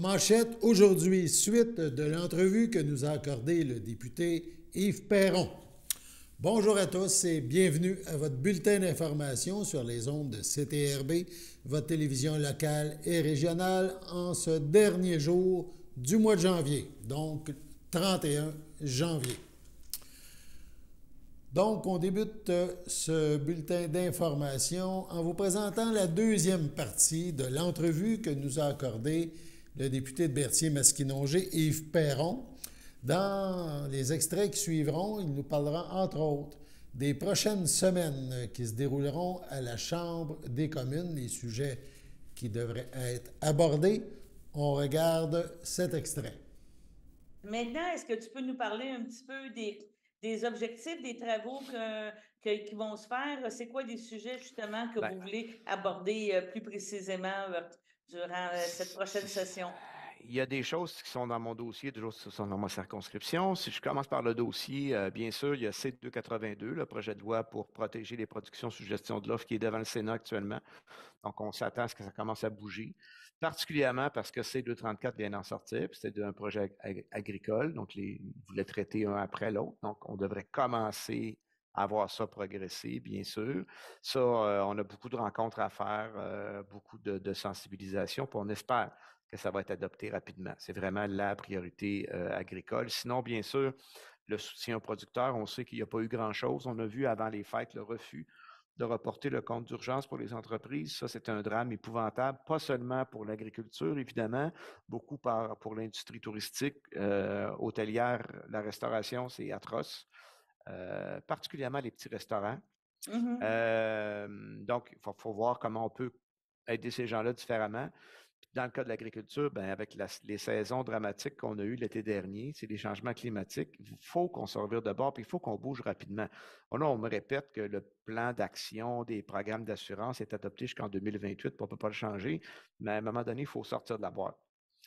manchette aujourd'hui, suite de l'entrevue que nous a accordée le député Yves Perron. Bonjour à tous et bienvenue à votre bulletin d'information sur les ondes de CTRB, votre télévision locale et régionale, en ce dernier jour du mois de janvier, donc 31 janvier. Donc, on débute ce bulletin d'information en vous présentant la deuxième partie de l'entrevue que nous a accordée le député de Berthier-Masquinongé, Yves Perron. Dans les extraits qui suivront, il nous parlera, entre autres, des prochaines semaines qui se dérouleront à la Chambre des communes, les sujets qui devraient être abordés. On regarde cet extrait. Maintenant, est-ce que tu peux nous parler un petit peu des objectifs, des travaux qui vont se faire? C'est quoi des sujets, justement, que vous voulez aborder plus précisément durant cette prochaine session? Il y a des choses qui sont dans mon dossier, des choses qui sont dans ma circonscription. Si je commence par le dossier, bien sûr, il y a C282, le projet de loi pour protéger les productions sous gestion de l'offre qui est devant le Sénat actuellement. Donc, on s'attend à ce que ça commence à bouger, particulièrement parce que C234 vient d'en sortir, puis c'est un projet agricole, donc ils voulaient traiter un après l'autre. Donc, on devrait commencer à voir ça progresser, bien sûr. Ça, on a beaucoup de rencontres à faire, beaucoup de sensibilisation, puis on espère que ça va être adopté rapidement. C'est vraiment la priorité agricole. Sinon, bien sûr, le soutien aux producteurs, on sait qu'il n'y a pas eu grand-chose. On a vu avant les fêtes le refus de reporter le compte d'urgence pour les entreprises. Ça, c'est un drame épouvantable, pas seulement pour l'agriculture, évidemment, beaucoup pour l'industrie touristique, hôtelière, la restauration, c'est atroce, particulièrement les petits restaurants. Donc, il faut voir comment on peut aider ces gens-là différemment. Dans le cas de l'agriculture, avec les saisons dramatiques qu'on a eues l'été dernier, c'est les changements climatiques, il faut qu'on se revire de bord, puis il faut qu'on bouge rapidement. Là, on me répète que le plan d'action des programmes d'assurance est adopté jusqu'en 2028, puis on ne peut pas le changer, mais à un moment donné, il faut sortir de la boîte.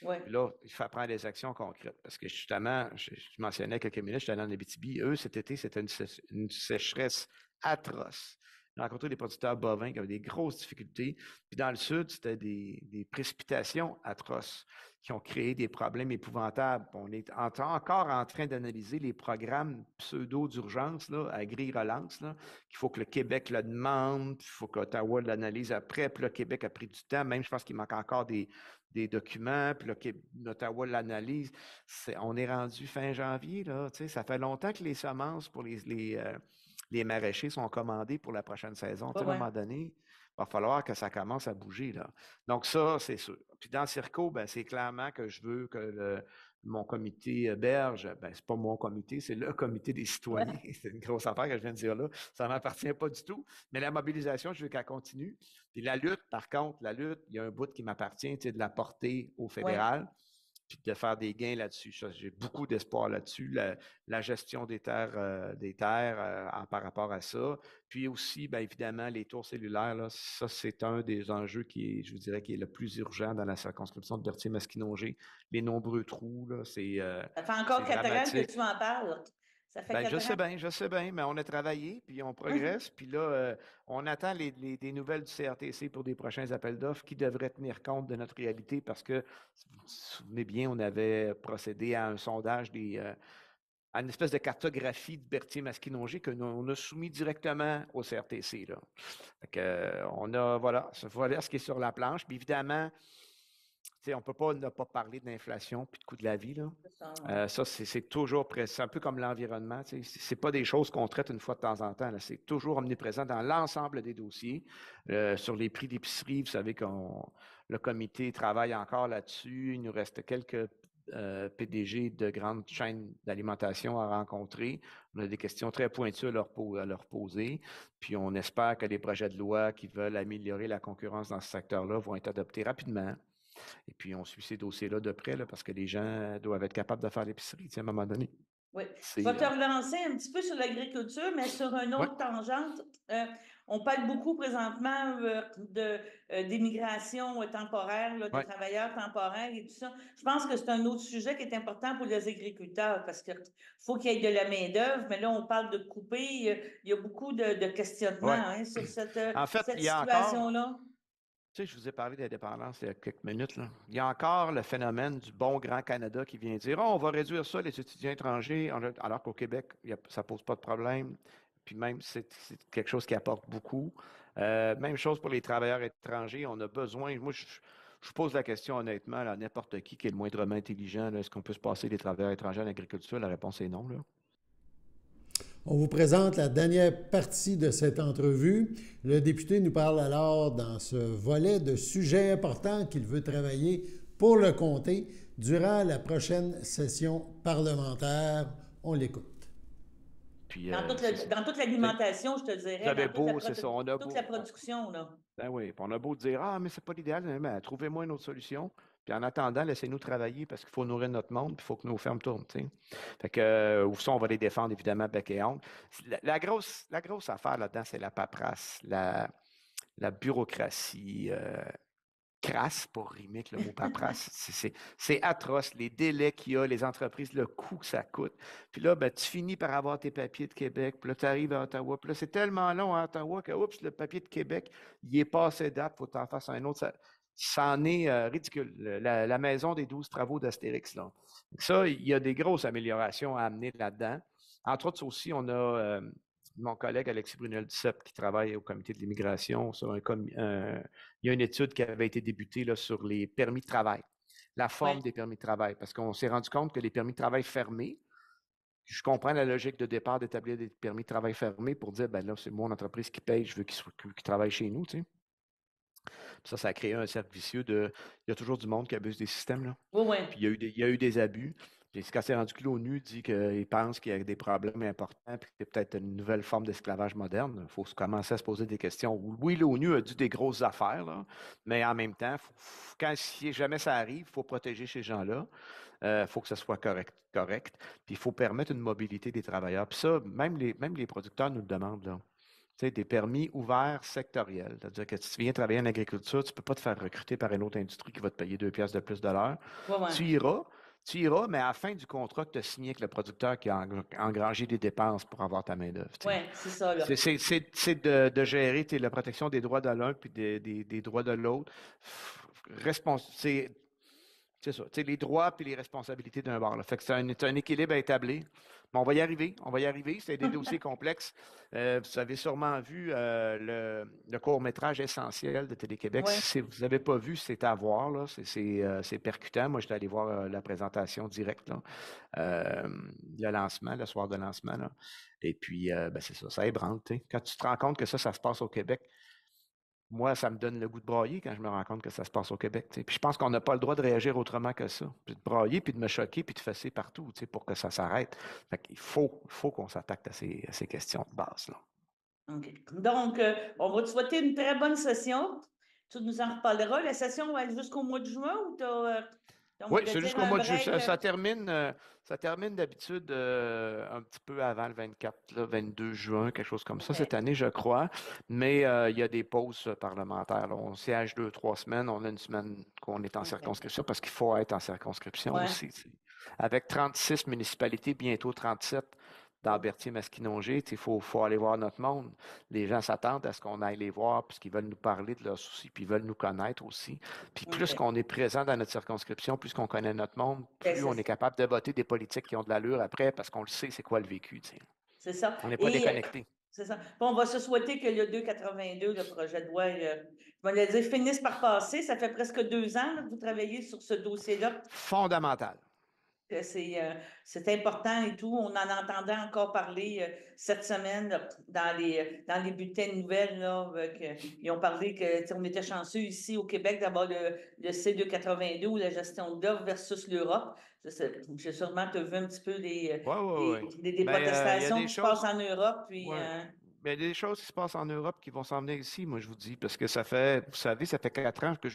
Ouais. Puis là, il faut prendre des actions concrètes. Parce que justement, je mentionnais quelques minutes, j'étais allé en Abitibi. Eux, cet été, c'était une sécheresse atroce. J'ai rencontré des producteurs bovins qui avaient des grosses difficultés. Puis dans le sud, c'était des précipitations atroces qui ont créé des problèmes épouvantables. On est encore en train d'analyser les programmes pseudo d'urgence là, à grille-relance, qu'il faut que le Québec le demande, puis il faut qu'Ottawa l'analyse après, puis le Québec a pris du temps. Même, je pense qu'il manque encore des documents, puis l'Ottawa l'analyse. On est rendu fin janvier, là, ça fait longtemps que les semences pour les maraîchers sont commandées pour la prochaine saison. À un moment donné, il va falloir que ça commence à bouger, là. Donc ça, c'est sûr. Puis dans le Circo, c'est clairement que je veux que mon comité berge, c'est pas mon comité, c'est le comité des citoyens. C'est une grosse affaire que je viens de dire là. Ça ne m'appartient pas du tout. Mais la mobilisation, je veux qu'elle continue. Puis la lutte, par contre, il y a un bout qui m'appartient, de la porter au fédéral, puis de faire des gains là-dessus. J'ai beaucoup d'espoir là-dessus. La gestion des terres par rapport à ça. Puis aussi, évidemment, les tours cellulaires, là, ça, c'est un des enjeux je vous dirais, qui est le plus urgent dans la circonscription de Berthier-Masquinongé. Les nombreux trous, là, c'est ça fait encore 4 ans que tu m'en parles. Ça fait 4 ans. Je sais bien, mais on a travaillé, puis on progresse, puis là, on attend des nouvelles du CRTC pour des prochains appels d'offres qui devraient tenir compte de notre réalité parce que, vous vous souvenez bien, on avait procédé à un sondage à une espèce de cartographie de Berthier-Masquinongé que on a soumis directement au CRTC, là. Fait que, voilà ce qui est sur la planche, puis évidemment, on ne peut pas ne pas parler d'inflation puis de coût de la vie, là. Ça, c'est toujours présent. C'est un peu comme l'environnement. Ce n'est pas des choses qu'on traite une fois de temps en temps. C'est toujours omniprésent dans l'ensemble des dossiers. Sur les prix d'épicerie, vous savez que le comité travaille encore là-dessus. Il nous reste quelques PDG de grandes chaînes d'alimentation à rencontrer. On a des questions très pointues à leur poser. Puis on espère que les projets de loi qui veulent améliorer la concurrence dans ce secteur-là vont être adoptés rapidement. Et puis, on suit ces dossiers-là de près, là, parce que les gens doivent être capables de faire l'épicerie, à un moment donné. Oui. Je vais te relancer un petit peu sur l'agriculture, mais sur une autre tangente. On parle beaucoup présentement d'immigration temporaire, là, de travailleurs temporaires et tout ça. Je pense que c'est un autre sujet qui est important pour les agriculteurs parce qu'il faut qu'il y ait de la main-d'œuvre, mais là, on parle de couper. Il y a beaucoup de questionnements sur cette situation-là. Tu sais, je vous ai parlé d'indépendance il y a quelques minutes, là. Il y a encore le phénomène du bon grand Canada qui vient dire, oh, on va réduire ça, les étudiants étrangers, alors qu'au Québec, ça pose pas de problème. Puis même, c'est quelque chose qui apporte beaucoup. Même chose pour les travailleurs étrangers. On a besoin, moi, je pose la question honnêtement là, à n'importe qui est le moindrement intelligent, là, est-ce qu'on peut se passer des travailleurs étrangers en agriculture? La réponse est non, là. On vous présente la dernière partie de cette entrevue. Le député nous parle alors dans ce volet de sujets importants qu'il veut travailler pour le comté durant la prochaine session parlementaire. On l'écoute. Puis, Dans toute l'alimentation, je te dirais, j'avais dans toute beau, c'est ça, on a toute beau. la production, là. Ben oui, puis on a beau dire, ah, mais c'est pas l'idéal, mais trouvez-moi une autre solution. Puis en attendant, laissez-nous travailler parce qu'il faut nourrir notre monde, puis il faut que nos fermes tournent, tu sais. Fait que, ou ça, on va les défendre, évidemment, bec et ongle. La grosse affaire là-dedans, c'est la paperasse, la bureaucratie, crasse, pour rimer avec le mot paperasse. C'est atroce, les délais qu'il y a, les entreprises, le coût que ça coûte. Puis là, ben, tu finis par avoir tes papiers de Québec, puis là, tu arrives à Ottawa, puis là, c'est tellement long à Ottawa que, oups, le papier de Québec, il est passé date, il faut que tu en fasses un autre. Ça en est ridicule. La maison des 12 travaux d'Astérix, là. Donc ça, il y a des grosses améliorations à amener là-dedans. Entre autres, aussi, on a mon collègue Alexis Brunel-Duceppe qui travaille au comité de l'immigration sur il y a une étude qui avait été débutée là, sur les permis de travail, la forme Ouais. des permis de travail, parce qu'on s'est rendu compte que les permis de travail fermés, je comprends la logique de départ d'établir des permis de travail fermés pour dire, ben là, c'est mon entreprise qui paye, je veux qu'il travaille chez nous, tu sais. Ça a créé un cercle vicieux il y a toujours du monde qui abuse des systèmes, là. Oui, oui. Puis il y a eu des abus. Puis quand c'est rendu que l'ONU dit qu'il pense qu'il y a des problèmes importants, puis que c'est peut-être une nouvelle forme d'esclavage moderne, il faut commencer à se poser des questions. Oui, l'ONU a dit des grosses affaires, là, mais en même temps, si jamais ça arrive, il faut protéger ces gens-là. Il faut que ça soit correct. Puis il faut permettre une mobilité des travailleurs. Puis ça, même les producteurs nous le demandent, là. Tu sais, des permis ouverts sectoriels. C'est-à-dire que si tu viens travailler en agriculture, tu ne peux pas te faire recruter par une autre industrie qui va te payer 2 piastres de plus de l'heure. Ouais, ouais. Tu iras, mais à la fin du contrat que tu as signé avec le producteur qui a engrangé des dépenses pour avoir ta main-d'œuvre. Oui, c'est ça, là. C'est de gérer la protection des droits de l'un puis des droits de l'autre. C'est ça. Les droits et les responsabilités d'un bar. Là. Fait que c'est un équilibre à établir. Mais on va y arriver. On va y arriver. C'est des dossiers complexes. Vous avez sûrement vu le court-métrage essentiel de Télé-Québec. Ouais. Si vous n'avez pas vu, c'est à voir. Là. C'est percutant. Moi, j'étais allé voir la présentation directe, là. Le lancement, le soir de lancement. Là. Et puis, ben, c'est ça. Ça ébranle. T'sais. Quand tu te rends compte que ça se passe au Québec, moi, ça me donne le goût de brailler quand je me rends compte que ça se passe au Québec. T'sais. Puis je pense qu'on n'a pas le droit de réagir autrement que ça. Puis de brailler, puis de me choquer, puis de fesser partout pour que ça s'arrête. Fait qu'il faut qu'on s'attaque à ces questions de base. Là. OK. Donc, on va te souhaiter une très bonne session. Tu nous en reparleras. La session va aller jusqu'au mois de juin ou tu as, Oui, c'est jusqu'au mois de juillet. Ça termine d'habitude un petit peu avant le 24, là, 22 juin, quelque chose comme ça, cette année, je crois. Mais il y a des pauses parlementaires. Là. On siège 2-3 semaines. On a une semaine qu'on est en circonscription parce qu'il faut être en circonscription aussi. T'sais. Avec 36 municipalités, bientôt 37 dans Berthier-Masquinongé, il faut aller voir notre monde. Les gens s'attendent à ce qu'on aille les voir puisqu'ils veulent nous parler de leurs soucis, puis ils veulent nous connaître aussi. Puis plus qu'on est présent dans notre circonscription, plus qu'on connaît notre monde, plus on est capable de voter des politiques qui ont de l'allure après parce qu'on le sait, c'est quoi le vécu. T'sais. C'est ça. On n'est pas déconnecté. C'est ça. Bon, on va se souhaiter que le 282, le projet de loi, je vais le dire, finisse par passer. Ça fait presque 2 ans là, que vous travaillez sur ce dossier-là. Fondamental. C'est important et tout. On en entendait encore parler cette semaine là, dans les bulletins de nouvelles. Là, ils ont parlé qu'on était chanceux ici au Québec d'avoir le C282 ou la gestion de l'offre versus l'Europe. J'ai sûrement vu un petit peu des protestations qui se passent en Europe. Puis, mais il y a des choses qui se passent en Europe qui vont s'en venir ici, moi, je vous dis, parce que ça fait 4 ans que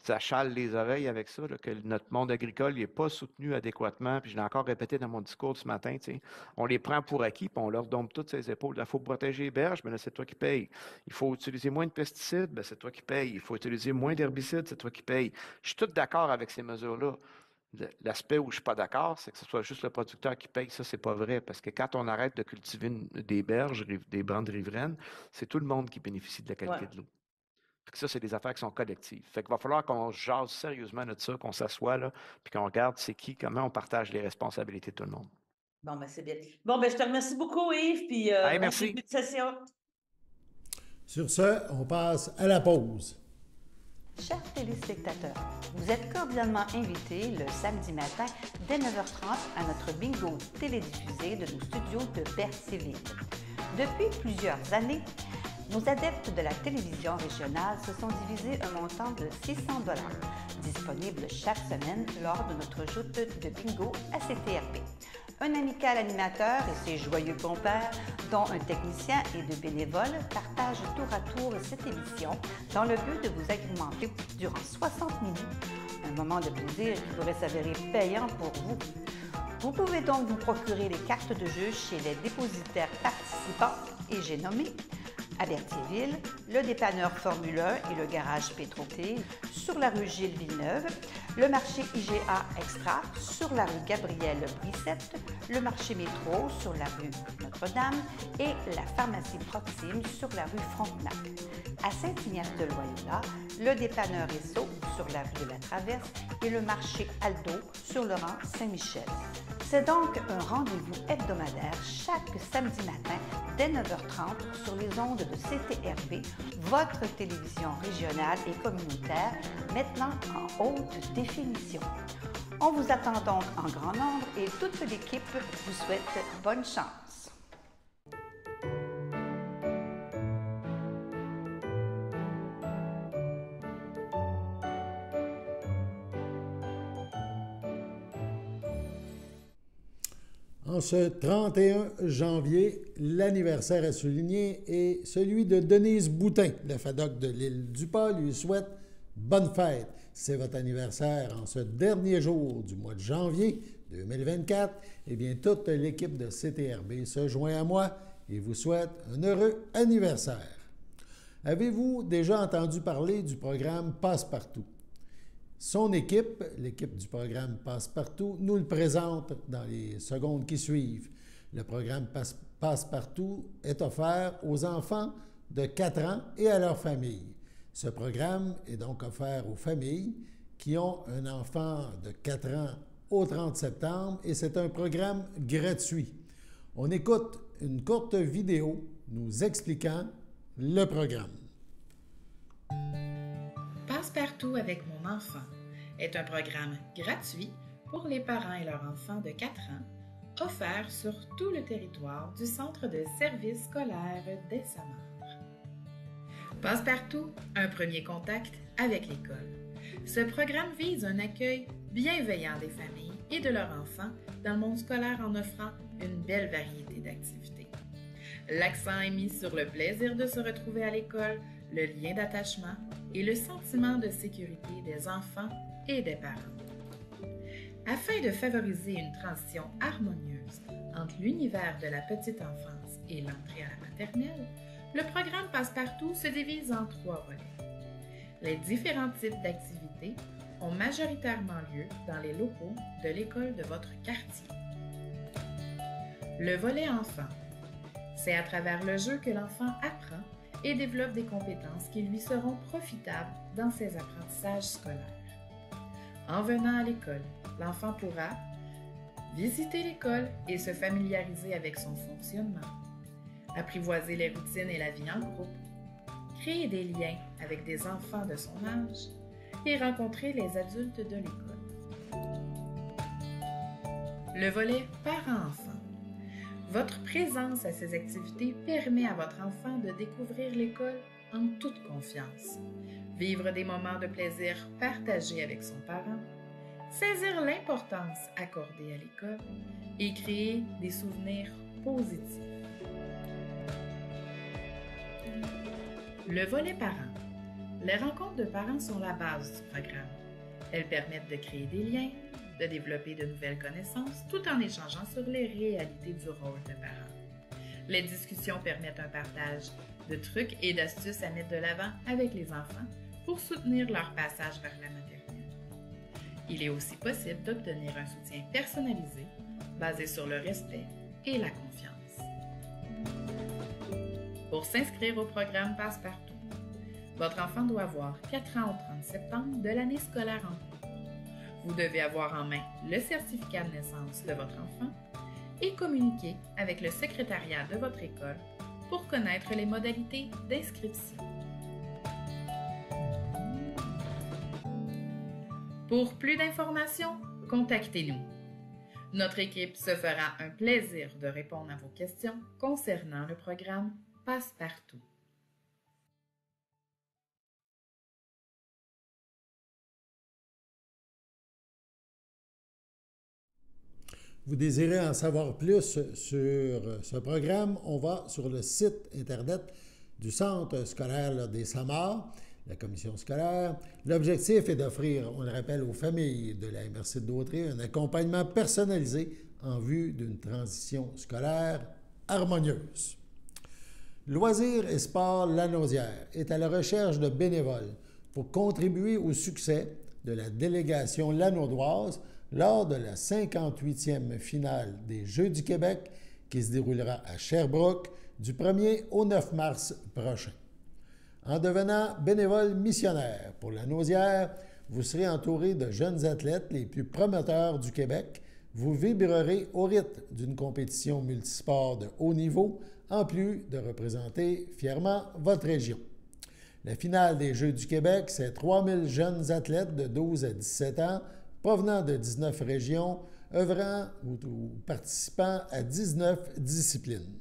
ça chale les oreilles avec ça, là, que notre monde agricole n'est pas soutenu adéquatement. Puis je l'ai encore répété dans mon discours ce matin. On les prend pour acquis, puis on leur dompe toutes ses épaules. Il faut protéger les berges, mais là, c'est toi qui payes. Il faut utiliser moins de pesticides, ben, c'est toi qui payes. Il faut utiliser moins d'herbicides, c'est toi qui payes. Je suis tout d'accord avec ces mesures-là. L'aspect où je ne suis pas d'accord, c'est que ce soit juste le producteur qui paye. Ça, c'est pas vrai. Parce que quand on arrête de cultiver des berges, des bandes riveraines, c'est tout le monde qui bénéficie de la qualité de l'eau. Fait que ça, c'est des affaires qui sont collectives. Fait qu'il va falloir qu'on jase sérieusement de ça, qu'on s'assoie là, puis qu'on regarde c'est qui, comment on partage les responsabilités de tout le monde. Bon, ben c'est bien. Bon, ben je te remercie beaucoup, Yves, puis bon merci. début de session. Sur ce, on passe à la pause. Chers téléspectateurs, vous êtes cordialement invités le samedi matin dès 9h30 à notre bingo télédiffusé de nos studios de Berthierville. Depuis plusieurs années, nos adeptes de la télévision régionale se sont divisés un montant de 600 $, disponible chaque semaine lors de notre joute de bingo à CTRP. Un amical animateur et ses joyeux compères, dont un technicien et deux bénévoles, partagent tour à tour cette émission dans le but de vous agrémenter durant 60 minutes. Un moment de plaisir qui pourrait s'avérer payant pour vous. Vous pouvez donc vous procurer les cartes de jeu chez les dépositaires participants et j'ai nommé à Berthierville, le dépanneur Formule 1 et le garage Pétroté sur la rue Gilles Villeneuve, le marché IGA Extra sur la rue Gabrielle Brissette, le marché Métro sur la rue Notre-Dame et la pharmacie Proxime sur la rue Frontenac. À Saint-Ignace-de-Loyola, le dépanneur Esso sur la rue de la Traverse et le marché Aldo sur le rang Saint-Michel. C'est donc un rendez-vous hebdomadaire chaque samedi matin dès 9h30 sur les ondes de CTRP, votre télévision régionale et communautaire, maintenant en haute définition. On vous attend donc en grand nombre et toute l'équipe vous souhaite bonne chance. En ce 31 janvier, l'anniversaire à souligner est celui de Denise Boutin. Le FADOC de l'île du Pas lui souhaite bonne fête. C'est votre anniversaire en ce dernier jour du mois de janvier 2024. Eh bien, toute l'équipe de CTRB se joint à moi et vous souhaite un heureux anniversaire. Avez-vous déjà entendu parler du programme Passe-Partout? Son équipe, l'équipe du programme Passe-Partout, nous le présente dans les secondes qui suivent. Le programme Passe-Partout est offert aux enfants de 4 ans et à leurs familles. Ce programme est donc offert aux familles qui ont un enfant de 4 ans au 30 septembre et c'est un programme gratuit. On écoute une courte vidéo nous expliquant le programme. Passe-Partout avec mon enfant est un programme gratuit pour les parents et leurs enfants de 4 ans, offert sur tout le territoire du Centre de services scolaires des Samars. Passe-Partout, un premier contact avec l'école. Ce programme vise un accueil bienveillant des familles et de leurs enfants dans le monde scolaire en offrant une belle variété d'activités. L'accent est mis sur le plaisir de se retrouver à l'école, le lien d'attachement et le sentiment de sécurité des enfants et des parents. Afin de favoriser une transition harmonieuse entre l'univers de la petite enfance et l'entrée à la maternelle, le programme Passe-Partout se divise en 3 volets. Les différents types d'activités ont majoritairement lieu dans les locaux de l'école de votre quartier. Le volet enfant, c'est à travers le jeu que l'enfant apprend et développe des compétences qui lui seront profitables dans ses apprentissages scolaires. En venant à l'école, l'enfant pourra visiter l'école et se familiariser avec son fonctionnement, apprivoiser les routines et la vie en groupe, créer des liens avec des enfants de son âge et rencontrer les adultes de l'école. Le volet parents-enfants. Votre présence à ces activités permet à votre enfant de découvrir l'école en toute confiance, vivre des moments de plaisir partagés avec son parent, saisir l'importance accordée à l'école et créer des souvenirs positifs. Le volet parents. Les rencontres de parents sont la base du programme. Elles permettent de créer des liens, de développer de nouvelles connaissances tout en échangeant sur les réalités du rôle de parent. Les discussions permettent un partage de trucs et d'astuces à mettre de l'avant avec les enfants pour soutenir leur passage vers la maternelle. Il est aussi possible d'obtenir un soutien personnalisé basé sur le respect et la confiance. Pour s'inscrire au programme Passe-Partout, Votre enfant doit avoir 4 ans au 30 septembre de l'année scolaire en cours. Vous devez avoir en main le certificat de naissance de votre enfant et communiquer avec le secrétariat de votre école pour connaître les modalités d'inscription. Pour plus d'informations, contactez-nous. Notre équipe se fera un plaisir de répondre à vos questions concernant le programme Passe-Partout. Vous désirez en savoir plus sur ce programme, on va sur le site Internet du Centre scolaire des Samars, la commission scolaire. L'objectif est d'offrir, on le rappelle, aux familles de la MRC de Dautrey un accompagnement personnalisé en vue d'une transition scolaire harmonieuse. Loisirs et Sport Lanaudière est à la recherche de bénévoles pour contribuer au succès de la délégation lanaudoise lors de la 58e finale des Jeux du Québec qui se déroulera à Sherbrooke du 1er au 9 mars prochain. En devenant bénévole missionnaire pour la Nausière, vous serez entouré de jeunes athlètes les plus prometteurs du Québec. Vous vibrerez au rythme d'une compétition multisport de haut niveau, en plus de représenter fièrement votre région. La finale des Jeux du Québec, c'est 3000 jeunes athlètes de 12 à 17 ans provenant de 19 régions, œuvrant ou participant à 19 disciplines.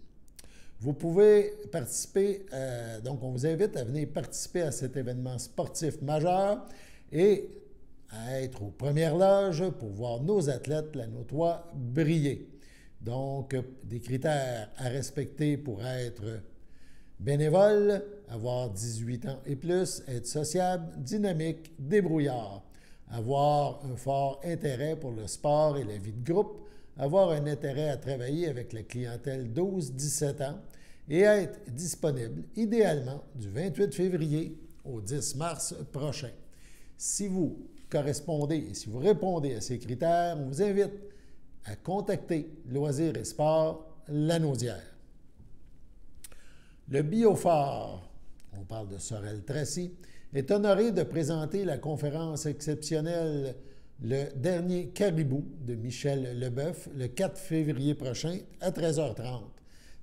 Vous pouvez participer, donc on vous invite à venir participer à cet événement sportif majeur et à être aux premières loges pour voir nos athlètes lanautois briller. Donc, des critères à respecter pour être bénévole, avoir 18 ans et plus, être sociable, dynamique, débrouillard, avoir un fort intérêt pour le sport et la vie de groupe, avoir un intérêt à travailler avec la clientèle 12-17 ans et être disponible idéalement du 28 février au 10 mars prochain. Si vous correspondez et si vous répondez à ces critères, on vous invite à contacter Loisirs et Sport Lanaudière. Le Biophare, on parle de Sorel-Tracy, est honoré de présenter la conférence exceptionnelle Le dernier caribou de Michel Leboeuf le 4 février prochain à 13h30.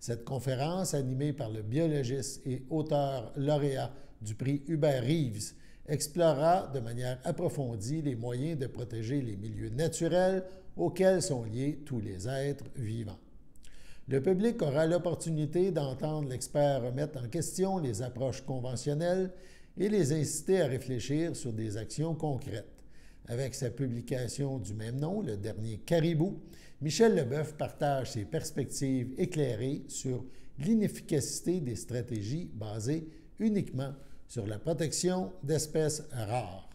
Cette conférence, animée par le biologiste et auteur lauréat du prix Hubert Reeves, explorera de manière approfondie les moyens de protéger les milieux naturels auxquels sont liés tous les êtres vivants. Le public aura l'opportunité d'entendre l'expert remettre en question les approches conventionnelles et les inciter à réfléchir sur des actions concrètes. Avec sa publication du même nom, Le dernier caribou, Michel Leboeuf partage ses perspectives éclairées sur l'inefficacité des stratégies basées uniquement sur la protection d'espèces rares.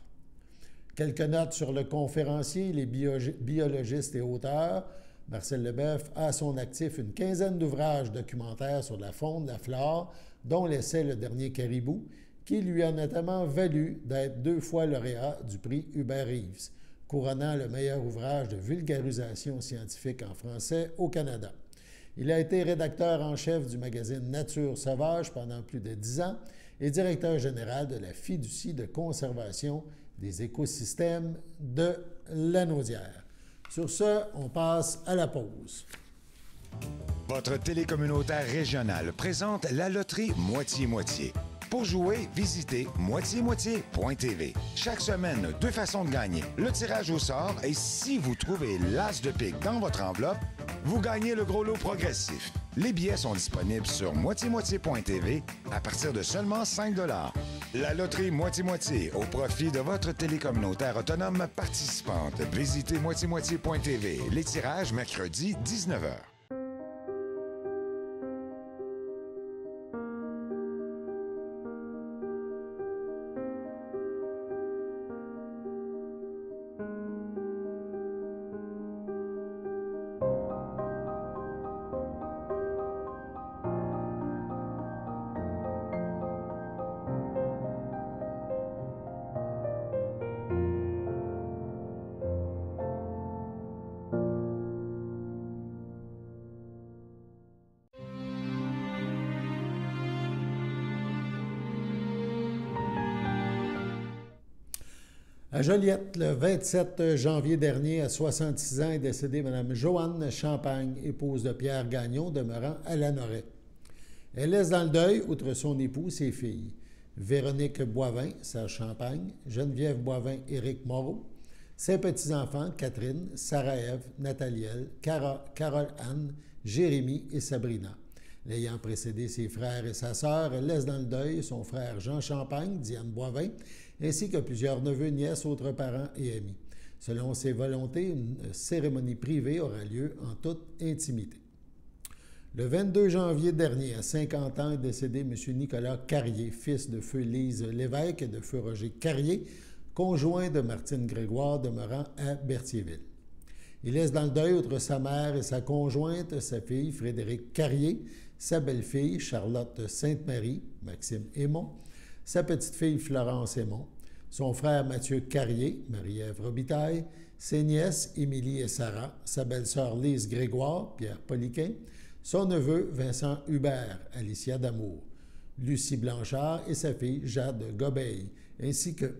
Quelques notes sur le conférencier, les biologistes et auteurs. Marcel Leboeuf a à son actif une quinzaine d'ouvrages documentaires sur la faune, la flore, dont l'essai Le dernier caribou, qui lui a notamment valu d'être 2 fois lauréat du prix Hubert Reeves, couronnant le meilleur ouvrage de vulgarisation scientifique en français au Canada. Il a été rédacteur en chef du magazine Nature sauvage pendant plus de 10 ans et directeur général de la fiducie de conservation des écosystèmes de Lanaudière. Sur ce, on passe à la pause. Votre télécommunautaire régional présente la loterie Moitié-Moitié. Pour jouer, visitez moitié-moitié.tv. Chaque semaine, 2 façons de gagner. Le tirage au sort et si vous trouvez l'as de pique dans votre enveloppe, vous gagnez le gros lot progressif. Les billets sont disponibles sur moitié-moitié.tv à partir de seulement 5 $. La loterie Moitié-Moitié au profit de votre télécommunautaire autonome participante. Visitez moitié-moitié.tv. Les tirages mercredi 19h. À Joliette, le 27 janvier dernier, à 66 ans, est décédée Mme Joanne Champagne, épouse de Pierre Gagnon, demeurant à Lanoret. Elle laisse dans le deuil, outre son époux, ses filles. Véronique Boivin, Serge Champagne, Geneviève Boivin, Éric Moreau, ses petits-enfants, Catherine, Sarah-Ève, Nathaliel, Carole-Anne, Jérémie et Sabrina. L'ayant précédé ses frères et sa sœur, elle laisse dans le deuil son frère Jean Champagne, Diane Boivin, ainsi que plusieurs neveux, nièces, autres parents et amis. Selon ses volontés, une cérémonie privée aura lieu en toute intimité. Le 22 janvier dernier, à 50 ans, est décédé M. Nicolas Carrier, fils de feu Lise Lévesque et de feu Roger Carrier, conjoint de Martine Grégoire, demeurant à Berthierville. Il laisse dans le deuil, outre sa mère et sa conjointe, sa fille Frédéric Carrier, sa belle-fille Charlotte Sainte-Marie, Maxime Aymon, sa petite-fille Florence Aymon, son frère Mathieu Carrier, Marie-Ève Robitaille, ses nièces Émilie et Sarah, sa belle-sœur Lise Grégoire, Pierre Poliquin, son neveu Vincent Hubert, Alicia Damour, Lucie Blanchard et sa fille Jade Gobeil, ainsi que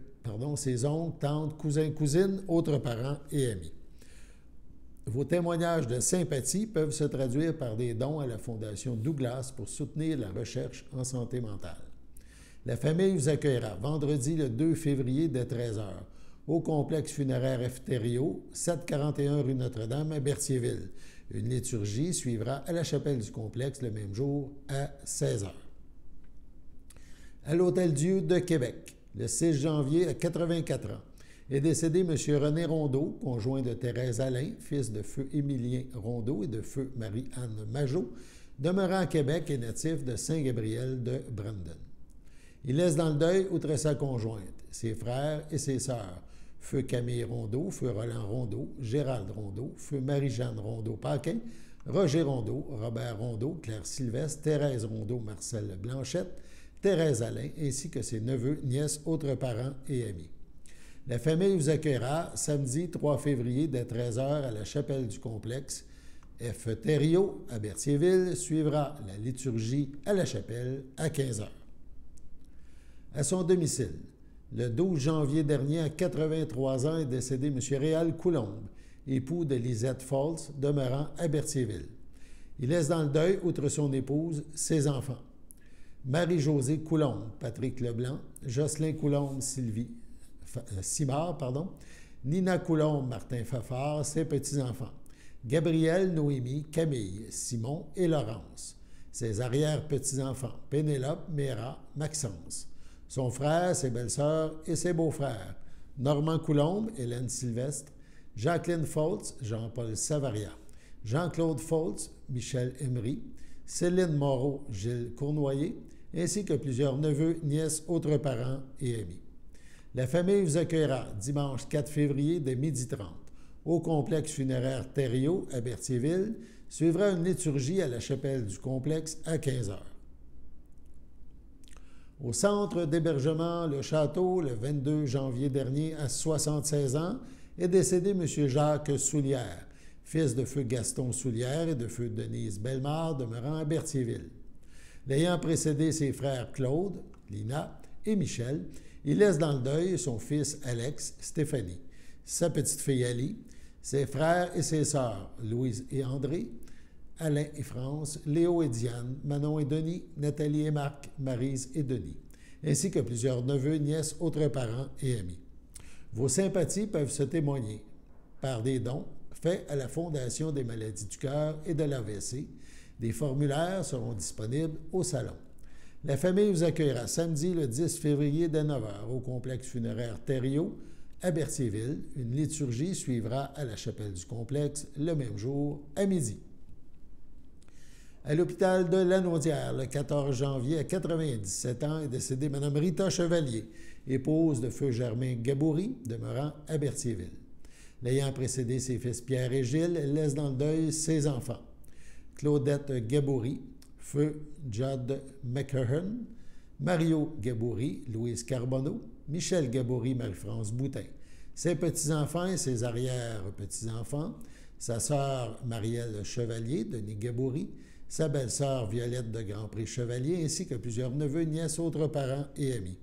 ses oncles, tantes, cousins, cousines, autres parents et amis. Vos témoignages de sympathie peuvent se traduire par des dons à la Fondation Douglas pour soutenir la recherche en santé mentale. La famille vous accueillera vendredi le 2 février dès 13h au complexe funéraire Efterio, 741 rue Notre-Dame à Berthierville. Une liturgie suivra à la chapelle du complexe le même jour à 16h. À l'Hôtel-Dieu de Québec, le 6 janvier à 84 ans, est décédé M. René Rondeau, conjoint de Thérèse Alain, fils de feu Émilien Rondeau et de feu Marie-Anne Majot, demeurant à Québec et natif de Saint-Gabriel de Brandon. Il laisse dans le deuil, outre sa conjointe, ses frères et ses sœurs, feu Camille Rondeau, feu Roland Rondeau, Gérald Rondeau, feu Marie-Jeanne Rondeau-Paquin, Roger Rondeau, Robert Rondeau, Claire Sylvestre, Thérèse Rondeau, Marcel Blanchette, Thérèse Alain, ainsi que ses neveux, nièces, autres parents et amis. La famille vous accueillera samedi 3 février dès 13h à la chapelle du complexe Efterio à Berthierville. Suivra la liturgie à la chapelle à 15h. À son domicile, le 12 janvier dernier, à 83 ans, est décédé M. Réal Coulombe, époux de Lisette Foltz, demeurant à Berthierville. Il laisse dans le deuil, outre son épouse, ses enfants. Marie-Josée Coulombe, Patrick Leblanc, Jocelyn Coulombe, Simard, Nina Coulombe, Martin Fafard, ses petits-enfants. Gabriel, Noémie, Camille, Simon et Laurence. Ses arrière-petits-enfants, Pénélope, Méra, Maxence. Son frère, ses belles-sœurs et ses beaux-frères, Normand Coulombe, Hélène Sylvestre, Jacqueline Foltz, Jean-Paul Savaria, Jean-Claude Foltz, Michel Emery, Céline Moreau, Gilles Cournoyer, ainsi que plusieurs neveux, nièces, autres parents et amis. La famille vous accueillera dimanche 4 février dès 12h30 au complexe funéraire Thériault à Berthierville. Suivra une liturgie à la chapelle du complexe à 15h. Au centre d'hébergement Le Château, le 22 janvier dernier, à 76 ans, est décédé M. Jacques Soulière, fils de feu Gaston Soulière et de feu Denise Bellemare, demeurant à Berthierville. L'ayant précédé ses frères Claude, Lina et Michel, il laisse dans le deuil son fils Alex, Stéphanie, sa petite-fille Ali, ses frères et ses sœurs Louise et André, Alain et France, Léo et Diane, Manon et Denis, Nathalie et Marc, Maryse et Denis, ainsi que plusieurs neveux, nièces, autres parents et amis. Vos sympathies peuvent se témoigner par des dons faits à la Fondation des maladies du cœur et de l'AVC. Des formulaires seront disponibles au salon. La famille vous accueillera samedi le 10 février dès 9h au complexe funéraire Thériault à Berthierville. Une liturgie suivra à la chapelle du complexe le même jour à midi. À l'hôpital de Lanaudière, le 14 janvier, à 97 ans, est décédée Mme Rita Chevalier, épouse de feu Germain Gaboury, demeurant à Berthierville. L'ayant précédé ses fils Pierre et Gilles, elle laisse dans le deuil ses enfants. Claudette Gaboury, feu Judd McCahern, Mario Gaboury, Louise Carbonneau, Michel Gaboury, Marie-France Boutin, ses petits-enfants et ses arrière-petits-enfants, sa sœur Marielle Chevalier, Denis Gaboury, sa belle-sœur Violette de Grandpré Chevalier, ainsi que plusieurs neveux, nièces, autres parents et amis.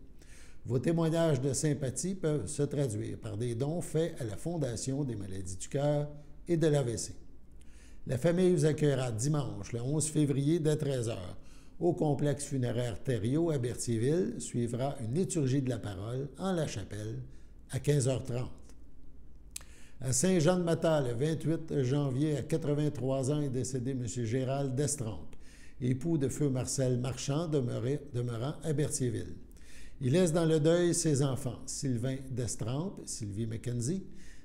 Vos témoignages de sympathie peuvent se traduire par des dons faits à la Fondation des maladies du cœur et de l'AVC. La famille vous accueillera dimanche, le 11 février, dès 13h. Au complexe funéraire Thériault à Berthierville, suivra une liturgie de la parole en la chapelle à 15h30. À Saint-Jean-de-Matha, le 28 janvier, à 83 ans, est décédé M. Gérald Destrampes, époux de feu Marcel Marchand, demeurant à Berthierville. Il laisse dans le deuil ses enfants, Sylvain Destrampes, Sylvie Mackenzie,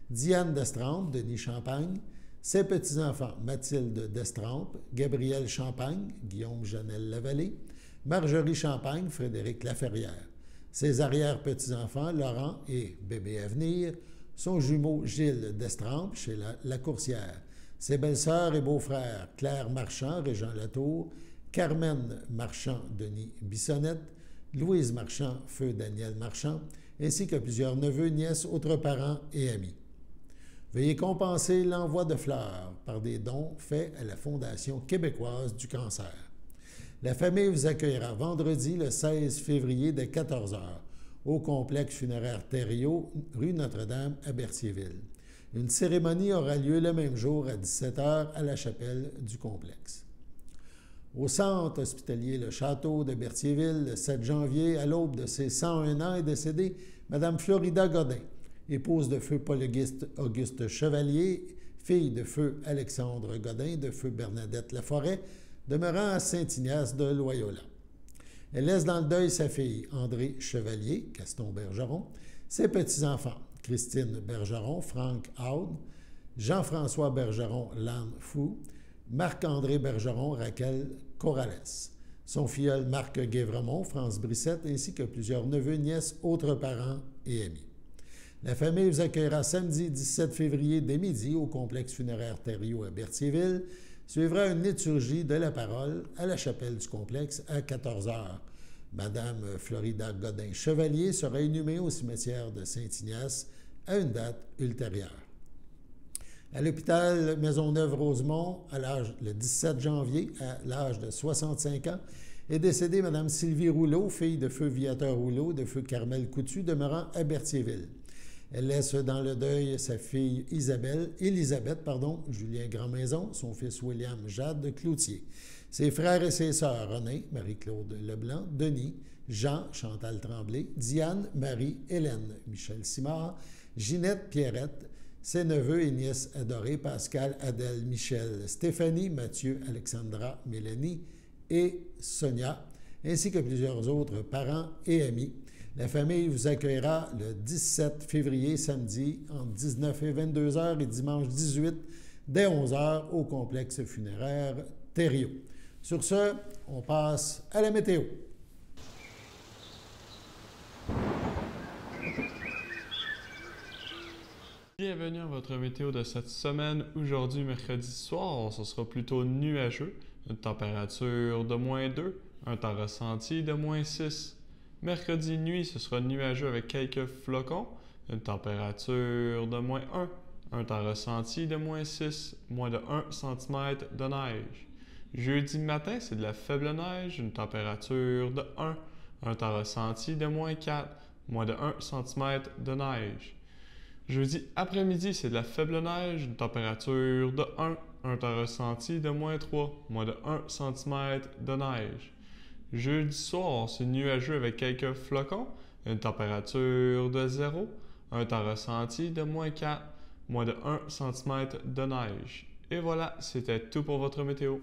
Diane Destrampes, Denis Champagne, ses petits-enfants, Mathilde Destrampes, Gabriel Champagne, Guillaume Janel-Lavallée, Marjorie Champagne, Frédéric Laferrière. Ses arrière-petits-enfants, Laurent et bébé à venir, son jumeau Gilles Destrampes chez la Coursière. Ses belles-sœurs et beaux-frères, Claire Marchand, Régent Latour, Carmen Marchand, Denis Bissonnette, Louise Marchand, feu Daniel Marchand, ainsi que plusieurs neveux, nièces, autres parents et amis. Veuillez compenser l'envoi de fleurs par des dons faits à la Fondation québécoise du cancer. La famille vous accueillera vendredi le 16 février dès 14h au complexe funéraire Thériault, rue Notre-Dame à Berthierville. Une cérémonie aura lieu le même jour à 17h à la chapelle du complexe. Au centre hospitalier Le Château de Berthierville, le 7 janvier, à l'aube de ses 101 ans, est décédée Mme Florida Godin, épouse de feu Paul-Auguste Chevalier, fille de feu Alexandre Godin, de feu Bernadette Laforêt, demeurant à Saint-Ignace de Loyola. Elle laisse dans le deuil sa fille André Chevalier, Gaston Bergeron, ses petits-enfants Christine Bergeron, Franck Aude, Jean-François Bergeron, Lanne Fou, Marc-André Bergeron, Raquel Corrales, son filleul Marc Guévremont, France Brissette, ainsi que plusieurs neveux, nièces, autres parents et amis. La famille vous accueillera samedi 17 février dès midi au complexe funéraire Thériault à Berthierville. Suivra une liturgie de la parole à la chapelle du complexe à 14h. Madame Florida Godin-Chevalier sera inhumée au cimetière de Saint-Ignace à une date ultérieure. À l'hôpital Maisonneuve-Rosemont, le 17 janvier, à l'âge de 65 ans, est décédée Mme Sylvie Rouleau, fille de feu Viateur Rouleau, de feu Carmel Coutu, demeurant à Berthierville. Elle laisse dans le deuil sa fille Élisabeth, Julien Grandmaison, son fils William Jade Cloutier, ses frères et ses sœurs René, Marie-Claude Leblanc, Denis, Jean, Chantal Tremblay, Diane, Marie, Hélène, Michel Simard, Ginette Pierrette, ses neveux et nièces adorés Pascal, Adèle, Michel, Stéphanie, Mathieu, Alexandra, Mélanie et Sonia, ainsi que plusieurs autres parents et amis. La famille vous accueillera le 17 février, samedi, entre 19 et 22h et dimanche 18, dès 11h, au complexe funéraire Thériault. Sur ce, on passe à la météo. Bienvenue à votre météo de cette semaine. Aujourd'hui, mercredi soir, ce sera plutôt nuageux. Une température de -2, un temps ressenti de -6. Mercredi nuit, ce sera nuageux avec quelques flocons, une température de -1, un temps ressenti de -6, moins de 1 cm de neige. Jeudi matin, c'est de la faible neige, une température de 1, un temps ressenti de -4, moins de 1 cm de neige. Jeudi après-midi, c'est de la faible neige, une température de 1, un temps ressenti de -3, moins de 1 cm de neige. Jeudi soir, c'est nuageux avec quelques flocons, une température de 0, un temps ressenti de -4, moins de 1 cm de neige. Et voilà, c'était tout pour votre météo.